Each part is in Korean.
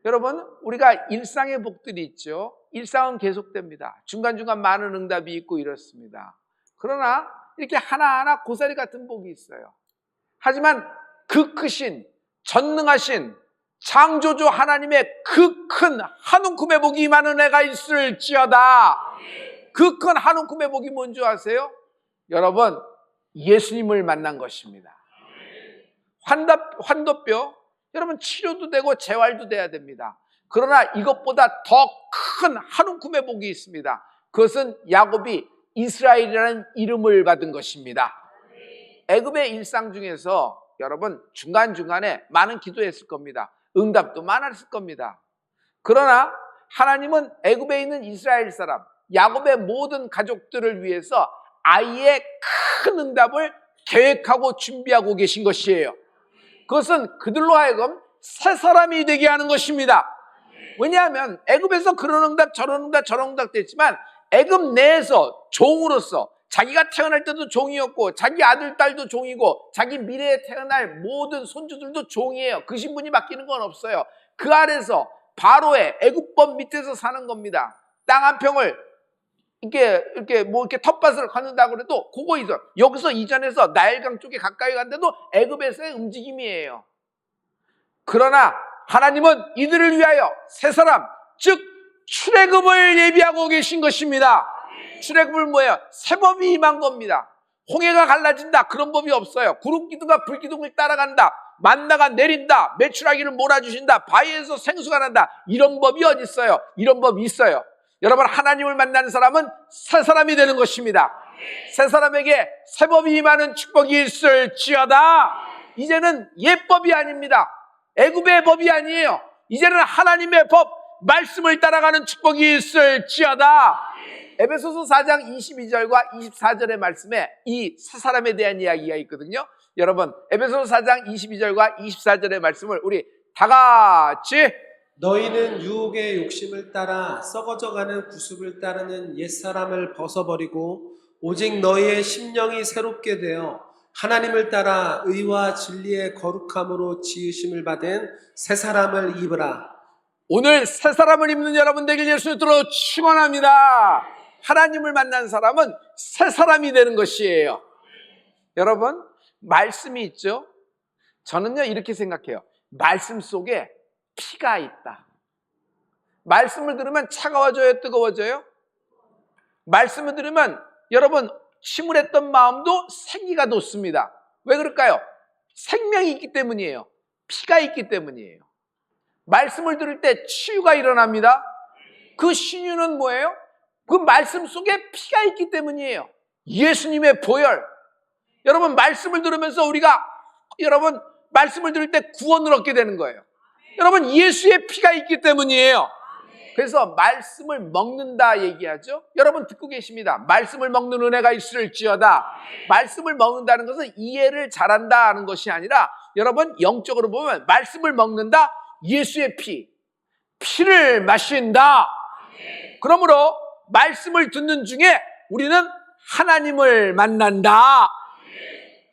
여러분, 우리가 일상의 복들이 있죠. 일상은 계속됩니다. 중간중간 많은 응답이 있고 이렇습니다. 그러나 이렇게 하나하나 고사리 같은 복이 있어요. 하지만 그 크신 전능하신 창조주 하나님의 그 큰 한 움큼의 복이 임하는 애가 있을지어다. 그 큰 한 움큼의 복이 뭔지 아세요? 여러분, 예수님을 만난 것입니다. 환도뼈, 여러분 치료도 되고 재활도 돼야 됩니다. 그러나 이것보다 더 큰 한 움큼의 복이 있습니다. 그것은 야곱이 이스라엘이라는 이름을 받은 것입니다. 애굽의 일상 중에서 여러분 중간중간에 많은 기도했을 겁니다. 응답도 많았을 겁니다. 그러나 하나님은 애굽에 있는 이스라엘 사람, 야곱의 모든 가족들을 위해서 아예 큰 응답을 계획하고 준비하고 계신 것이에요. 그것은 그들로 하여금 새 사람이 되게 하는 것입니다. 왜냐하면 애굽에서 그런 응답 저런 응답 저런 응답 됐지만 애굽 내에서 종으로서 자기가 태어날 때도 종이었고 자기 아들 딸도 종이고 자기 미래에 태어날 모든 손주들도 종이에요. 그 신분이 바뀌는 건 없어요. 그 아래서 바로의 애굽법 밑에서 사는 겁니다. 땅 한 평을 이렇게 텃밭을 갖는다고 그래도 그거 있어. 여기서 이전해서 나일강 쪽에 가까이 간데도 애굽에서의 움직임이에요. 그러나 하나님은 이들을 위하여 새 사람, 즉 출애굽을 예비하고 계신 것입니다. 출애굽은 뭐예요? 새 법이 임한 겁니다. 홍해가 갈라진다, 그런 법이 없어요. 구름기둥과 불기둥을 따라간다, 만나가 내린다, 메추라기를 몰아주신다, 바위에서 생수가 난다, 이런 법이 어디 있어요? 이런 법이 있어요. 여러분, 하나님을 만나는 사람은 새 사람이 되는 것입니다. 새 사람에게 새 법이 임하는 축복이 있을지어다. 이제는 옛법이 아닙니다. 애굽의 법이 아니에요. 이제는 하나님의 법, 말씀을 따라가는 축복이 있을지어다. 에베소서 4장 22절과 24절의 말씀에 이 새 사람에 대한 이야기가 있거든요. 여러분, 에베소서 4장 22절과 24절의 말씀을 우리 다 같이. 너희는 유혹의 욕심을 따라 썩어져가는 구습을 따르는 옛사람을 벗어버리고 오직 너희의 심령이 새롭게 되어 하나님을 따라 의와 진리의 거룩함으로 지으심을 받은 새 사람을 입으라. 오늘 새 사람을 입는 여러분 되길 예수님으로 축원합니다. 하나님을 만난 사람은 새 사람이 되는 것이에요. 여러분, 말씀이 있죠. 저는요 이렇게 생각해요. 말씀 속에 피가 있다. 말씀을 들으면 차가워져요, 뜨거워져요? 말씀을 들으면 여러분 침울했던 마음도 생기가 돋습니다. 왜 그럴까요? 생명이 있기 때문이에요. 피가 있기 때문이에요. 말씀을 들을 때 치유가 일어납니다. 그 신유는 뭐예요? 그 말씀 속에 피가 있기 때문이에요. 예수님의 보혈. 여러분, 말씀을 들으면서 우리가 여러분 말씀을 들을 때 구원을 얻게 되는 거예요. 여러분, 예수의 피가 있기 때문이에요. 그래서 말씀을 먹는다 얘기하죠. 여러분 듣고 계십니다. 말씀을 먹는 은혜가 있을지어다. 말씀을 먹는다는 것은 이해를 잘한다 하는 것이 아니라 여러분 영적으로 보면 말씀을 먹는다, 예수의 피를 마신다. 그러므로 말씀을 듣는 중에 우리는 하나님을 만난다.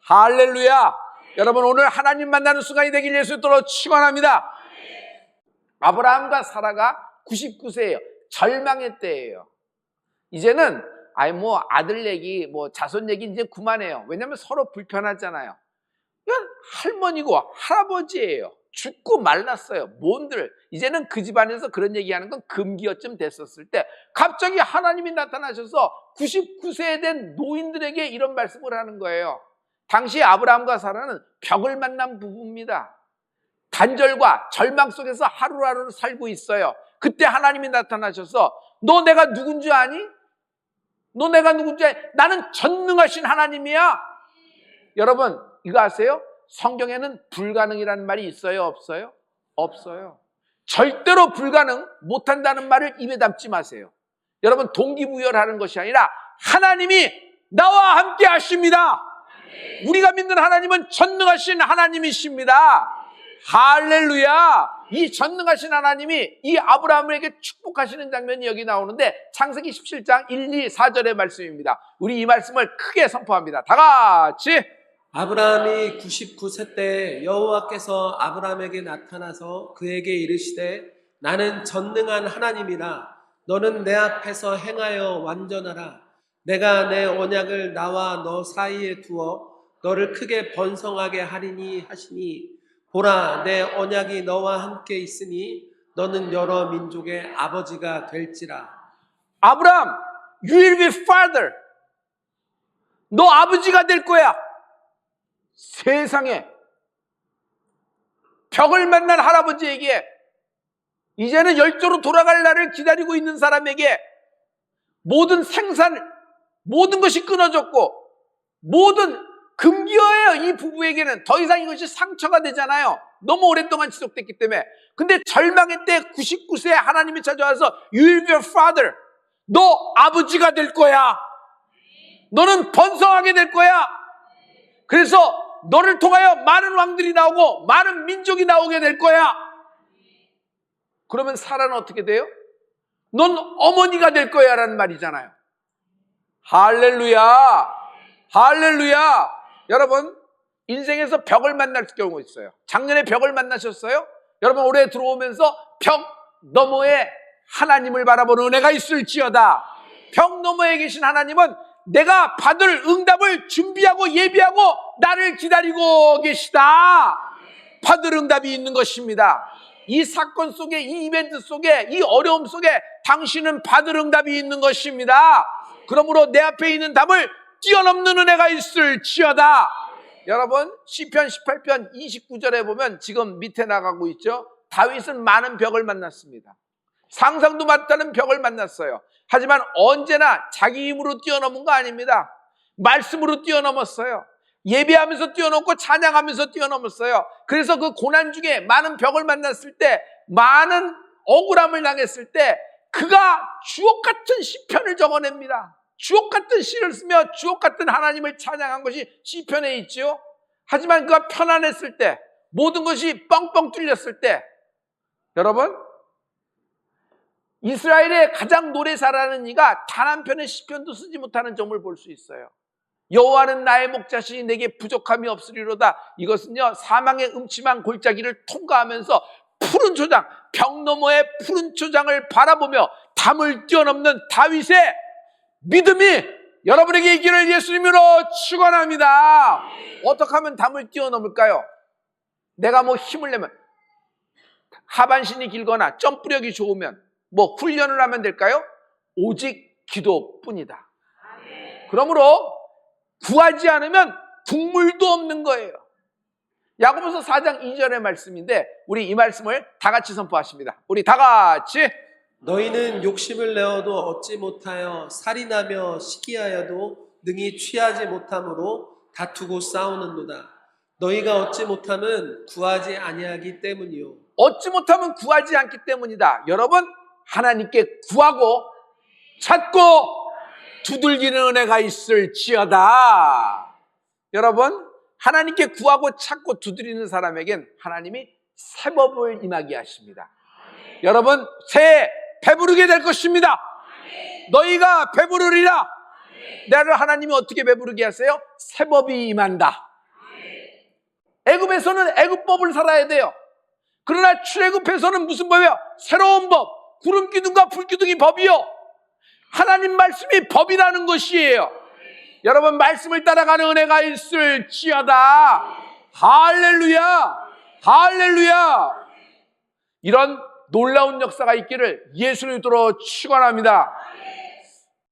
할렐루야. 여러분, 오늘 하나님 만나는 순간이 되길 예수님으로 축원합니다. 아브라함과 사라가 99세예요. 절망의 때예요. 이제는 아들 얘기, 자손 얘기 이제 그만해요. 왜냐하면 서로 불편하잖아요. 이건 할머니고 할아버지예요. 죽고 말랐어요. 뭔들. 이제는 그 집안에서 그런 얘기하는 건 금기어쯤 됐었을 때 갑자기 하나님이 나타나셔서 99세 된 노인들에게 이런 말씀을 하는 거예요. 당시 아브라함과 사라는 벽을 만난 부부입니다. 단절과 절망 속에서 하루하루를 살고 있어요. 그때 하나님이 나타나셔서 너 내가 누군지 아니? 너 내가 누군지 아니? 나는 전능하신 하나님이야. 여러분 이거 아세요? 성경에는 불가능이라는 말이 있어요? 없어요? 없어요. 절대로 불가능 못한다는 말을 입에 담지 마세요. 여러분 동기부여하는 것이 아니라 하나님이 나와 함께 하십니다. 우리가 믿는 하나님은 전능하신 하나님이십니다. 할렐루야. 이 전능하신 하나님이 이 아브라함에게 축복하시는 장면이 여기 나오는데 창세기 17장 1, 2, 4절의 말씀입니다. 우리 이 말씀을 크게 선포합니다. 다 같이. 아브라함이 99세 때 여호와께서 아브라함에게 나타나서 그에게 이르시되 나는 전능한 하나님이라. 너는 내 앞에서 행하여 완전하라. 내가 내 언약을 나와 너 사이에 두어 너를 크게 번성하게 하리니 하시니 보라 내 언약이 너와 함께 있으니 너는 여러 민족의 아버지가 될지라. 아브라함, you will be father. 너 아버지가 될 거야. 세상에 벽을 만난 할아버지에게, 이제는 열조로 돌아갈 날을 기다리고 있는 사람에게 모든 생산, 모든 것이 끊어졌고 모든 금기어예요. 이 부부에게는 더 이상 이것이 상처가 되잖아요. 너무 오랫동안 지속됐기 때문에. 근데 절망의 때 99세에 하나님이 찾아와서 You will be a father. 너 아버지가 될 거야. 너는 번성하게 될 거야. 그래서 너를 통하여 많은 왕들이 나오고 많은 민족이 나오게 될 거야. 그러면 사라는 어떻게 돼요? 넌 어머니가 될 거야 라는 말이잖아요. 할렐루야. 할렐루야. 여러분, 인생에서 벽을 만날 경우가 있어요. 작년에 벽을 만나셨어요? 여러분, 올해 들어오면서 벽 너머에 하나님을 바라보는 은혜가 있을지어다. 벽 너머에 계신 하나님은 내가 받을 응답을 준비하고 예비하고 나를 기다리고 계시다. 받을 응답이 있는 것입니다. 이 사건 속에, 이 이벤트 속에, 이 어려움 속에 당신은 받을 응답이 있는 것입니다. 그러므로 내 앞에 있는 답을 뛰어넘는 은혜가 있을지어다. 여러분, 시편 18편 29절에 보면 지금 밑에 나가고 있죠. 다윗은 많은 벽을 만났습니다. 상상도 못하는 벽을 만났어요. 하지만 언제나 자기 힘으로 뛰어넘은 거 아닙니다. 말씀으로 뛰어넘었어요. 예배하면서 뛰어넘고 찬양하면서 뛰어넘었어요. 그래서 그 고난 중에 많은 벽을 만났을 때, 많은 억울함을 당했을 때 그가 주옥 같은 시편을 적어냅니다. 주옥 같은 시를 쓰며 주옥 같은 하나님을 찬양한 것이 시편에 있죠. 하지만 그가 편안했을 때, 모든 것이 뻥뻥 뚫렸을 때, 여러분, 이스라엘의 가장 노래 잘하는 이가 단 한 편의 시편도 쓰지 못하는 점을 볼 수 있어요. 여호와는 나의 목자시니 내게 부족함이 없으리로다. 이것은요, 사망의 음침한 골짜기를 통과하면서 푸른 초장, 벽 너머의 푸른 초장을 바라보며 담을 뛰어넘는 다윗의 믿음이 여러분에게 있기를 예수님으로 축원합니다. 어떻게 하면 담을 뛰어넘을까요? 내가 뭐 힘을 내면, 하반신이 길거나 점프력이 좋으면 뭐 훈련을 하면 될까요? 오직 기도뿐이다. 그러므로 구하지 않으면 국물도 없는 거예요. 야고보서 4장 2절의 말씀인데 우리 이 말씀을 다 같이 선포하십니다. 우리 다 같이. 너희는 욕심을 내어도 얻지 못하여 살인하며 시기하여도 능히 취하지 못함으로 다투고 싸우는도다. 너희가 얻지 못함은 구하지 아니하기 때문이요. 얻지 못하면 구하지 않기 때문이다. 여러분, 하나님께 구하고 찾고 두들기는 은혜가 있을지어다. 여러분, 하나님께 구하고 찾고 두드리는 사람에겐 하나님이 새법을 임하게 하십니다. 여러분, 새해 배부르게 될 것입니다. 너희가 배부르리라. 나를 하나님이 어떻게 배부르게 하세요? 새법이 임한다. 애굽에서는 애굽법을 살아야 돼요. 그러나 출애굽에서는 무슨 법이요? 새로운 법. 구름 기둥과 불 기둥이 법이요. 하나님 말씀이 법이라는 것이에요. 여러분, 말씀을 따라가는 은혜가 있을지어다. 할렐루야. 할렐루야. 이런 놀라운 역사가 있기를 예수를 믿도록 축원합니다.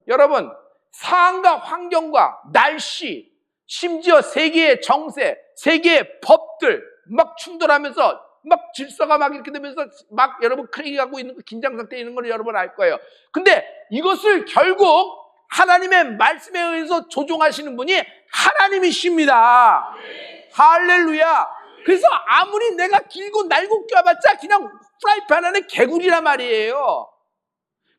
여러분, 상황과 환경과 날씨, 심지어 세계의 정세, 세계의 법들 막 충돌하면서 막 질서가 막 이렇게 되면서 막 여러분 크레이하고 있는 거, 긴장 상태에 있는 걸 여러분 알 거예요. 근데 이것을 결국 하나님의 말씀에 의해서 조종하시는 분이 하나님이십니다. 할렐루야. 그래서 아무리 내가 길고 날고 껴봤자 그냥 프라이팬 안에 개구리란 말이에요.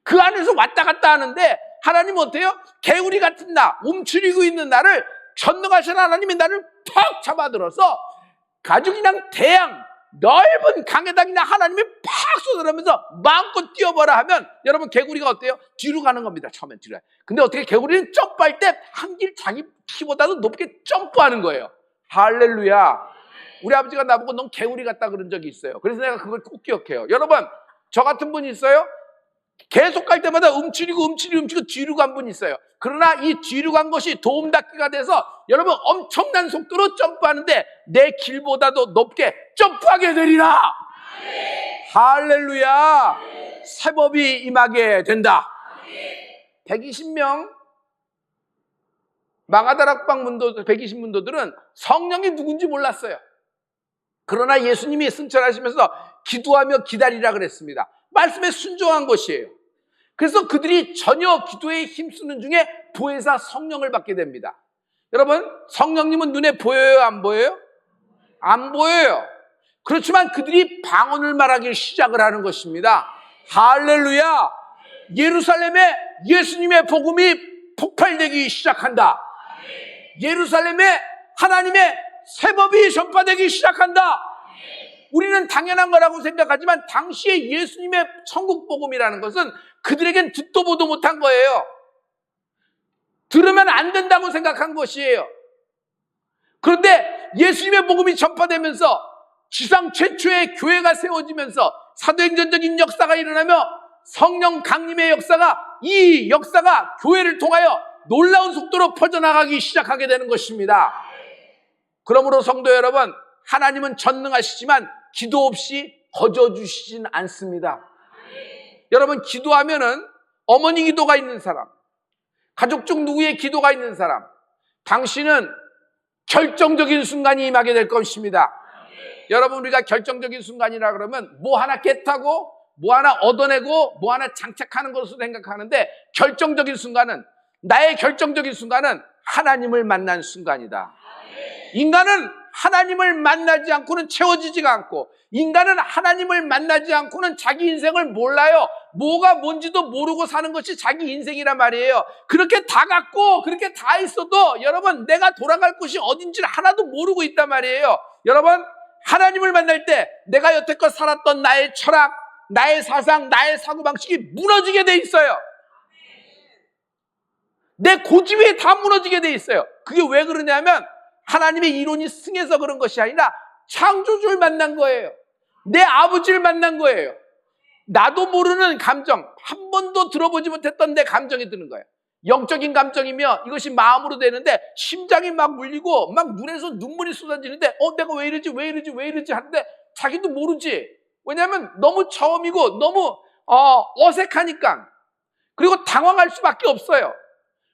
그 안에서 왔다 갔다 하는데 하나님은 어때요? 개구리 같은 나, 움츠리고 있는 나를 전능하신 하나님이 나를 턱 잡아들어서 아주 그냥 대양 넓은 강에다 그냥 하나님이 팍 쏟아내면서 마음껏 뛰어보라 하면 여러분, 개구리가 어때요? 뒤로 가는 겁니다. 처음엔 뒤로. 근데 어떻게 개구리는 점프할 때 한 길 자기 키보다도 높게 점프하는 거예요. 할렐루야. 우리 아버지가 나보고 넌 개구리 같다 그런 적이 있어요. 그래서 내가 그걸 꼭 기억해요. 여러분, 저 같은 분이 있어요. 계속 갈 때마다 움츠리고 뒤로 간 분이 있어요. 그러나 이 뒤로 간 것이 도움닫기가 돼서 여러분 엄청난 속도로 점프하는데 내 길보다도 높게 점프하게 되리라. 할렐루야. 새법이 임하게 된다. 120명 마가다락방 문도 120문도들은 성령이 누군지 몰랐어요. 그러나 예수님이 승천하시면서 기도하며 기다리라 그랬습니다. 말씀에 순종한 것이에요. 그래서 그들이 전혀 기도에 힘쓰는 중에 보혜사 성령을 받게 됩니다. 여러분, 성령님은 눈에 보여요, 안 보여요? 안 보여요. 그렇지만 그들이 방언을 말하기 시작을 하는 것입니다. 할렐루야. 예루살렘에 예수님의 복음이 폭발되기 시작한다. 예루살렘에 하나님의 새법이 전파되기 시작한다. 우리는 당연한 거라고 생각하지만 당시에 예수님의 천국 복음이라는 것은 그들에겐 듣도 보도 못한 거예요. 들으면 안 된다고 생각한 것이에요. 그런데 예수님의 복음이 전파되면서 지상 최초의 교회가 세워지면서 사도행전적인 역사가 일어나며 성령 강림의 역사가, 이 역사가 교회를 통하여 놀라운 속도로 퍼져나가기 시작하게 되는 것입니다. 그러므로 성도 여러분, 하나님은 전능하시지만 기도 없이 거저주시진 않습니다. 여러분, 기도하면은 어머니 기도가 있는 사람, 가족 중 누구의 기도가 있는 사람, 당신은 결정적인 순간이 임하게 될 것입니다. 여러분, 우리가 결정적인 순간이라 그러면 뭐 하나 깨타고 뭐 하나 얻어내고 뭐 하나 장착하는 것으로 생각하는데, 결정적인 순간은, 나의 결정적인 순간은 하나님을 만난 순간이다. 인간은 하나님을 만나지 않고는 채워지지가 않고, 인간은 하나님을 만나지 않고는 자기 인생을 몰라요. 뭐가 뭔지도 모르고 사는 것이 자기 인생이란 말이에요. 그렇게 다 갖고 그렇게 다 있어도 여러분, 내가 돌아갈 곳이 어딘지를 하나도 모르고 있단 말이에요. 여러분, 하나님을 만날 때 내가 여태껏 살았던 나의 철학, 나의 사상, 나의 사고방식이 무너지게 돼 있어요. 내 고집이 다 무너지게 돼 있어요. 그게 왜 그러냐면 하나님의 이론이 승해서 그런 것이 아니라 창조주를 만난 거예요. 내 아버지를 만난 거예요. 나도 모르는 감정, 한 번도 들어보지 못했던 내 감정이 드는 거예요. 영적인 감정이며 이것이 마음으로 되는데 심장이 막 울리고 막 눈에서 눈물이 쏟아지는데 내가 왜 이러지 하는데 자기도 모르지. 왜냐하면 너무 처음이고 너무 어색하니까. 그리고 당황할 수밖에 없어요.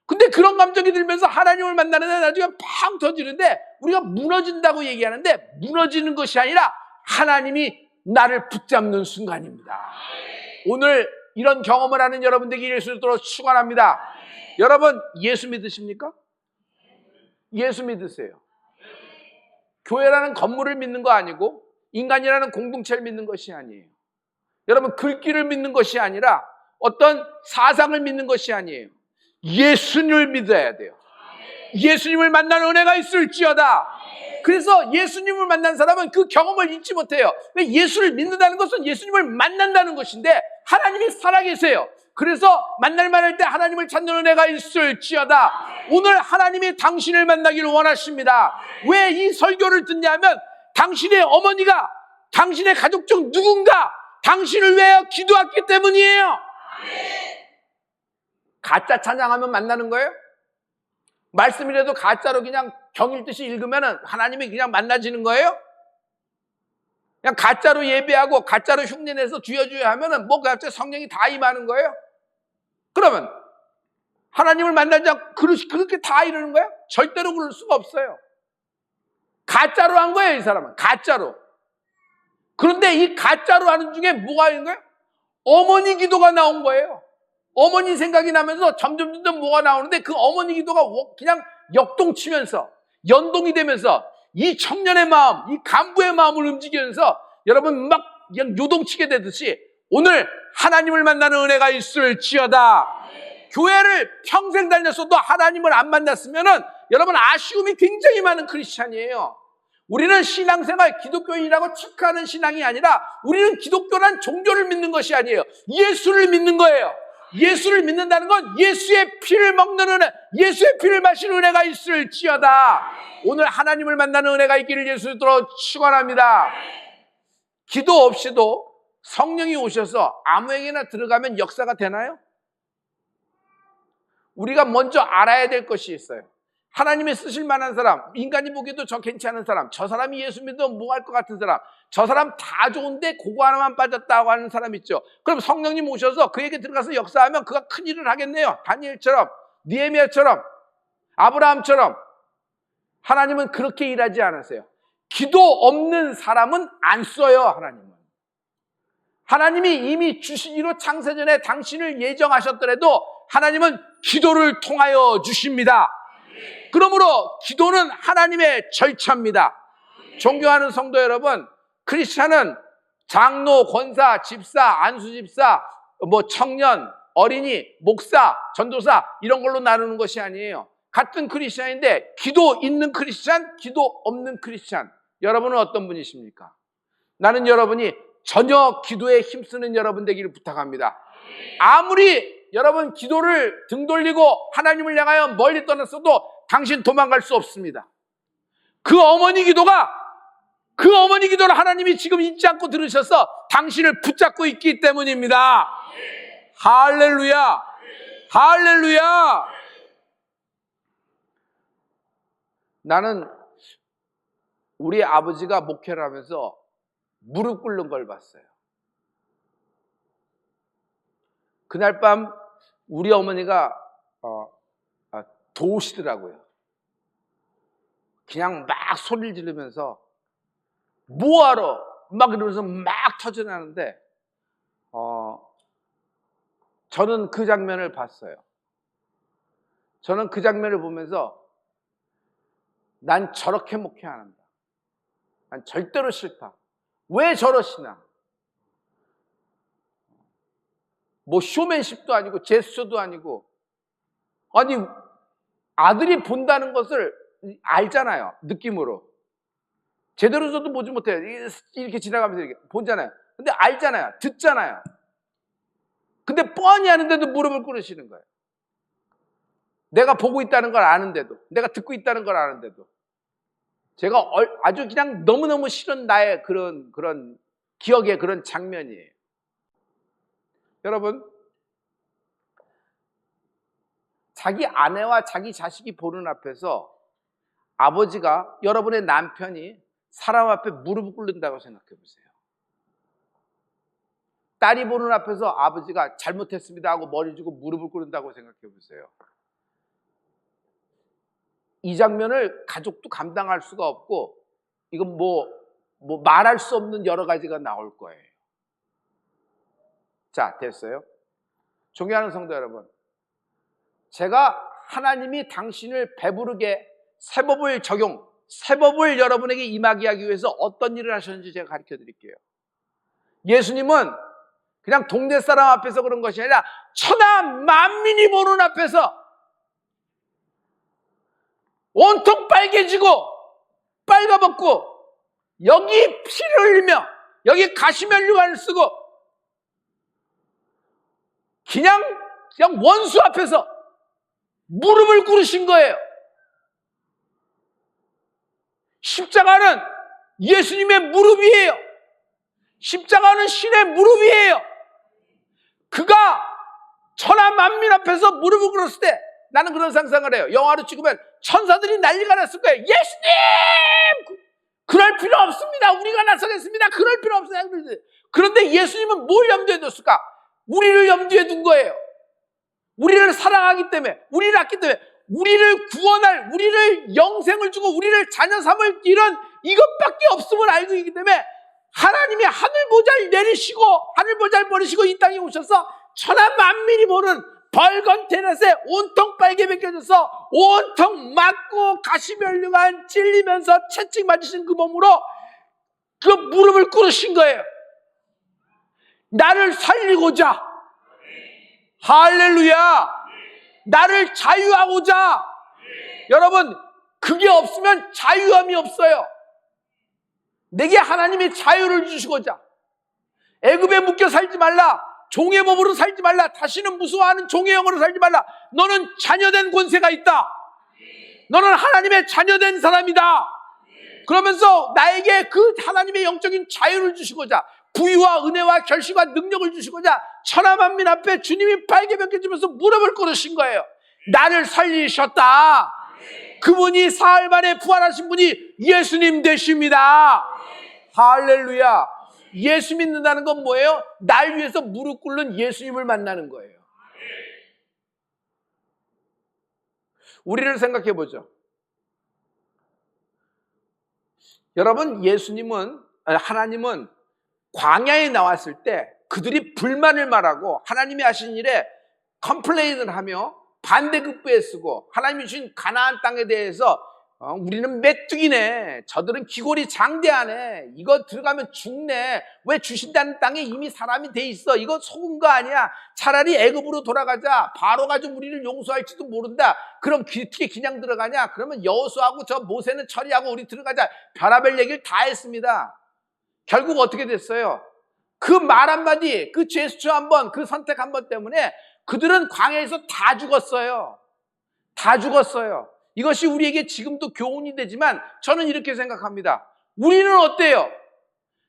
근데 그런 감정이 들면서 하나님을 만나는데 나중에 팡 터지는데 우리가 무너진다고 얘기하는데 무너지는 것이 아니라 하나님이 나를 붙잡는 순간입니다. 오늘 이런 경험을 하는 여러분 되기를 예수로 축원합니다. 여러분, 예수 믿으십니까? 예수 믿으세요. 교회라는 건물을 믿는 거 아니고 인간이라는 공동체를 믿는 것이 아니에요. 여러분, 글귀를 믿는 것이 아니라 어떤 사상을 믿는 것이 아니에요. 예수님을 믿어야 돼요. 예수님을 만나는 은혜가 있을지어다. 그래서 예수님을 만난 사람은 그 경험을 잊지 못해요. 예수를 믿는다는 것은 예수님을 만난다는 것인데 하나님이 살아계세요. 그래서 만날만할 때 하나님을 찾는 은혜가 있을지어다. 오늘 하나님이 당신을 만나기를 원하십니다. 왜 이 설교를 듣냐면 당신의 어머니가, 당신의 가족 중 누군가 당신을 위하여 기도했기 때문이에요. 가짜 찬양하면 만나는 거예요? 말씀이라도 가짜로 그냥 경일듯이 읽으면 하나님이 그냥 만나지는 거예요? 그냥 가짜로 예배하고 가짜로 흉내내서 주여주여 하면은 뭐 갑자기 성령이 다 임하는 거예요? 그러면 하나님을 만나지 않고 그렇게 다 이러는 거예요? 절대로 그럴 수가 없어요. 가짜로 한 거예요, 이 사람은. 가짜로. 그런데 이 가짜로 하는 중에 뭐가 있는 거예요? 어머니 기도가 나온 거예요. 어머니 생각이 나면서 점점 뭐가 나오는데 그 어머니 기도가 그냥 역동치면서 연동이 되면서 이 청년의 마음, 이 간부의 마음을 움직이면서 여러분 막 그냥 요동치게 되듯이 오늘 하나님을 만나는 은혜가 있을지어다. 교회를 평생 다녔어도 하나님을 안 만났으면은 여러분 아쉬움이 굉장히 많은 크리스찬이에요. 우리는 신앙생활 기독교인이라고 착하는 신앙이 아니라 우리는 기독교란 종교를 믿는 것이 아니에요. 예수를 믿는 거예요. 예수를 믿는다는 건 예수의 피를 먹는 은혜, 예수의 피를 마시는 은혜가 있을지어다. 오늘 하나님을 만나는 은혜가 있기를 예수로 축원합니다. 기도 없이도 성령이 오셔서 아무에게나 들어가면 역사가 되나요? 우리가 먼저 알아야 될 것이 있어요. 하나님의 쓰실 만한 사람, 인간이 보기에도 저 괜찮은 사람, 저 사람이 예수 믿으면 뭐 할 것 같은 사람, 저 사람 다 좋은데 그거 하나만 빠졌다고 하는 사람 있죠. 그럼 성령님 오셔서 그에게 들어가서 역사하면 그가 큰 일을 하겠네요. 다니엘처럼, 느헤미야처럼, 아브라함처럼. 하나님은 그렇게 일하지 않으세요. 기도 없는 사람은 안 써요, 하나님은. 하나님이 이미 주시기로 창세전에 당신을 예정하셨더라도 하나님은 기도를 통하여 주십니다. 그러므로 기도는 하나님의 절차입니다. 존경하는 성도 여러분, 크리스찬은 장로, 권사, 집사, 안수집사, 청년, 어린이, 목사, 전도사 이런 걸로 나누는 것이 아니에요. 같은 크리스찬인데 기도 있는 크리스찬, 기도 없는 크리스찬. 여러분은 어떤 분이십니까? 나는 여러분이 전혀 기도에 힘쓰는 여러분 되기를 부탁합니다. 아무리 여러분 기도를 등 돌리고 하나님을 향하여 멀리 떠났어도 당신 도망갈 수 없습니다. 그 어머니 기도를 하나님이 지금 잊지 않고 들으셔서 당신을 붙잡고 있기 때문입니다. 할렐루야! 할렐루야! 나는 우리 아버지가 목회를 하면서 무릎 꿇는 걸 봤어요. 그날 밤 우리 어머니가 도우시더라고요. 그냥 막 소리를 지르면서 뭐하러 막 이러면서 막 터져나는데 저는 그 장면을 봤어요. 저는 그 장면을 보면서 난 저렇게 목회 안 한다. 난 절대로 싫다. 왜 저러시나? 쇼맨십도 아니고 제스처도 아니고, 아니 아들이 본다는 것을 알잖아요. 느낌으로. 제대로 저도 보지 못해요. 이렇게 지나가면서 이렇게 보잖아요. 근데 알잖아요. 듣잖아요. 근데 뻔히 아는데도 무릎을 꿇으시는 거예요. 내가 보고 있다는 걸 아는데도, 내가 듣고 있다는 걸 아는데도. 제가 아주 그냥 너무너무 싫은 나의 그런 기억의 그런 장면이에요. 여러분, 자기 아내와 자기 자식이 보는 앞에서 아버지가, 여러분의 남편이 사람 앞에 무릎을 꿇는다고 생각해 보세요. 딸이 보는 앞에서 아버지가 잘못했습니다 하고 머리 주고 무릎을 꿇는다고 생각해 보세요. 이 장면을 가족도 감당할 수가 없고, 이건 말할 수 없는 여러 가지가 나올 거예요. 자, 됐어요? 존경하는 성도 여러분, 제가 하나님이 당신을 배부르게 새법을 여러분에게 임하게 하기 위해서 어떤 일을 하셨는지 제가 가르쳐 드릴게요. 예수님은 그냥 동네 사람 앞에서 그런 것이 아니라 천하 만민이 보는 앞에서 온통 빨개지고 빨가벗고 여기 피를 흘리며 여기 가시면류관을 쓰고 그냥 원수 앞에서 무릎을 꿇으신 거예요. 십자가는 예수님의 무릎이에요. 십자가는 신의 무릎이에요. 그가 천하 만민 앞에서 무릎을 꿇었을 때 나는 그런 상상을 해요. 영화로 찍으면 천사들이 난리가 났을 거예요. 예수님! 그럴 필요 없습니다. 우리가 나서겠습니다. 그럴 필요 없어요. 그런데 예수님은 뭘 염두에 뒀을까? 우리를 염두에 둔 거예요. 우리를 사랑하기 때문에, 우리를 아끼기 때문에, 우리를 구원할, 우리를 영생을 주고 우리를 자녀 삼을 길은 이것밖에 없음을 알고 있기 때문에 하나님이 하늘보잘 내리시고 하늘보잘 버리시고 이 땅에 오셔서 천하 만민이 보는 벌건 테넷에 온통 빨개 벗겨져서 온통 맞고 가시면류관 찔리면서 채찍 맞으신 그 몸으로 그 무릎을 꿇으신 거예요. 나를 살리고자, 할렐루야, 나를 자유하고자. 여러분, 그게 없으면 자유함이 없어요. 내게 하나님의 자유를 주시고자, 애굽에 묶여 살지 말라, 종의 몸으로 살지 말라, 다시는 무서워하는 종의 영으로 살지 말라. 너는 자녀된 권세가 있다. 너는 하나님의 자녀된 사람이다. 그러면서 나에게 그 하나님의 영적인 자유를 주시고자, 부유와 은혜와 결실과 능력을 주시고자 천하만민 앞에 주님이 발개벗겨지면서 무릎을 꿇으신 거예요. 나를 살리셨다. 그분이 사흘 만에 부활하신 분이 예수님 되십니다. 할렐루야. 예수 믿는다는 건 뭐예요? 날 위해서 무릎 꿇는 예수님을 만나는 거예요. 우리를 생각해 보죠. 여러분, 하나님은 광야에 나왔을 때 그들이 불만을 말하고 하나님이 하신 일에 컴플레인을 하며 반대급부에 쓰고 하나님이 주신 가나안 땅에 대해서 우리는 메뚜기네, 저들은 기골이 장대하네, 이거 들어가면 죽네, 왜 주신다는 땅에 이미 사람이 돼 있어, 이거 속은 거 아니야, 차라리 애굽으로 돌아가자, 바로가 좀 우리를 용서할지도 모른다, 그럼 어떻게 그냥 들어가냐, 그러면 여호수아하고 저 모세는 처리하고 우리 들어가자, 별의별 얘기를 다 했습니다. 결국 어떻게 됐어요? 그 말 한마디, 그 제스처 한번, 그 선택 한번 때문에 그들은 광야에서 다 죽었어요. 다 죽었어요. 이것이 우리에게 지금도 교훈이 되지만 저는 이렇게 생각합니다. 우리는 어때요?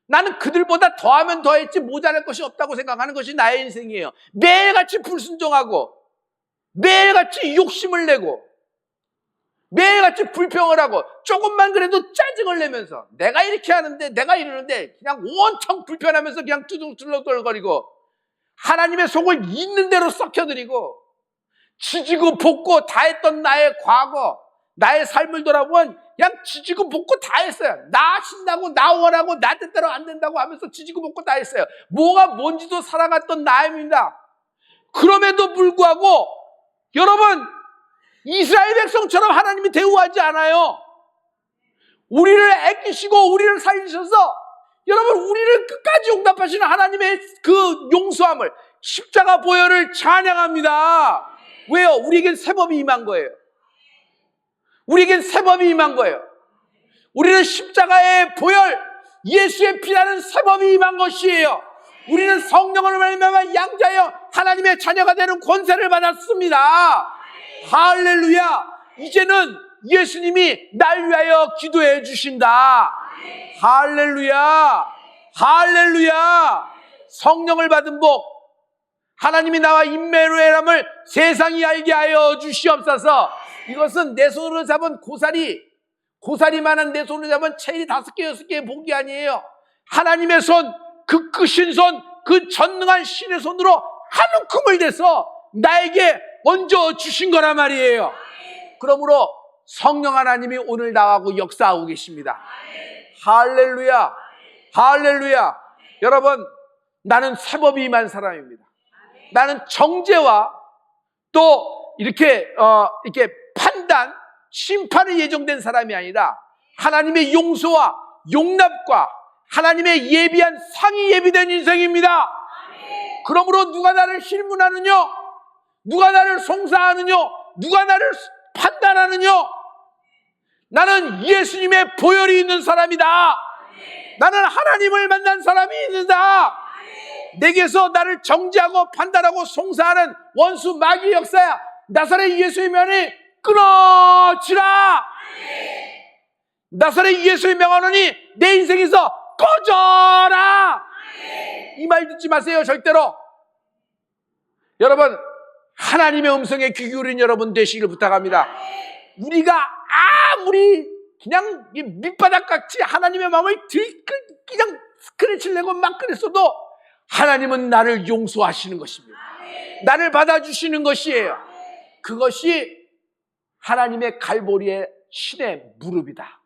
나는 그들보다 더하면 더했지 모자랄 것이 없다고 생각하는 것이 나의 인생이에요. 매일같이 불순종하고 매일같이 욕심을 내고 매일같이 불평을 하고 조금만 그래도 짜증을 내면서 내가 이렇게 하는데 내가 이러는데 그냥 온통 불편하면서 그냥 뚜둥tur렁거리고 하나님의 속을 있는 대로 썩혀드리고 지지고 볶고 다 했던 나의 과거, 나의 삶을 돌아보면 그냥 지지고 볶고 다 했어요. 나 신나고 나 원하고 나 뜻대로 안 된다고 하면서 지지고 볶고 다 했어요. 뭐가 뭔지도 살아갔던 나입니다. 그럼에도 불구하고 여러분, 이스라엘 백성처럼 하나님이 대우하지 않아요. 우리를 아끼시고 우리를 살리셔서 여러분, 우리를 끝까지 용납하시는 하나님의 그 용서함을, 십자가 보혈을 찬양합니다. 왜요? 우리에겐 새 법이 임한 거예요. 우리에겐 새 법이 임한 거예요. 우리는 십자가의 보혈, 예수의 피라는 새 법이 임한 것이에요. 우리는 성령을 말미암아 양자여 하나님의 자녀가 되는 권세를 받았습니다. 할렐루야. 이제는 예수님이 날 위하여 기도해 주신다. 할렐루야. 할렐루야. 성령을 받은 복, 하나님이 나와 임마누엘함을 세상이 알게 하여 주시옵소서. 이것은 내 손으로 잡은 고사리만한 내 손으로 잡은 체리 5개, 6개의 복이 아니에요. 하나님의 손, 그 크신 손, 그 전능한 신의 손으로 한 움큼을 대서 나에게 얹어 주신 거란 말이에요. 그러므로 성령 하나님이 오늘 나하고 역사하고 계십니다. 할렐루야. 할렐루야. 여러분, 나는 새 법이 임한 사람입니다. 나는 정죄와 또 이렇게 판단, 심판이 예정된 사람이 아니라 하나님의 용서와 용납과 하나님의 예비한 상이 예비된 인생입니다. 그러므로 누가 나를 힐문하느냐, 누가 나를 송사하느냐, 누가 나를 판단하느냐, 나는 예수님의 보혈이 있는 사람이다. 나는 하나님을 만난 사람이 있는다. 내게서 나를 정죄하고 판단하고 송사하는 원수 마귀의 역사야, 나사렛 예수의 명이 끊어지라. 나사렛 예수의 명하노니 내 인생에서 꺼져라. 이 말 듣지 마세요, 절대로. 여러분, 하나님의 음성에 귀 기울인 여러분 되시기를 부탁합니다. 우리가 아무리 그냥 밑바닥같이 하나님의 마음을 그냥 스크래치를 내고 막 그랬어도 하나님은 나를 용서하시는 것입니다. 나를 받아주시는 것이에요. 그것이 하나님의 갈보리의 신의 무릎이다.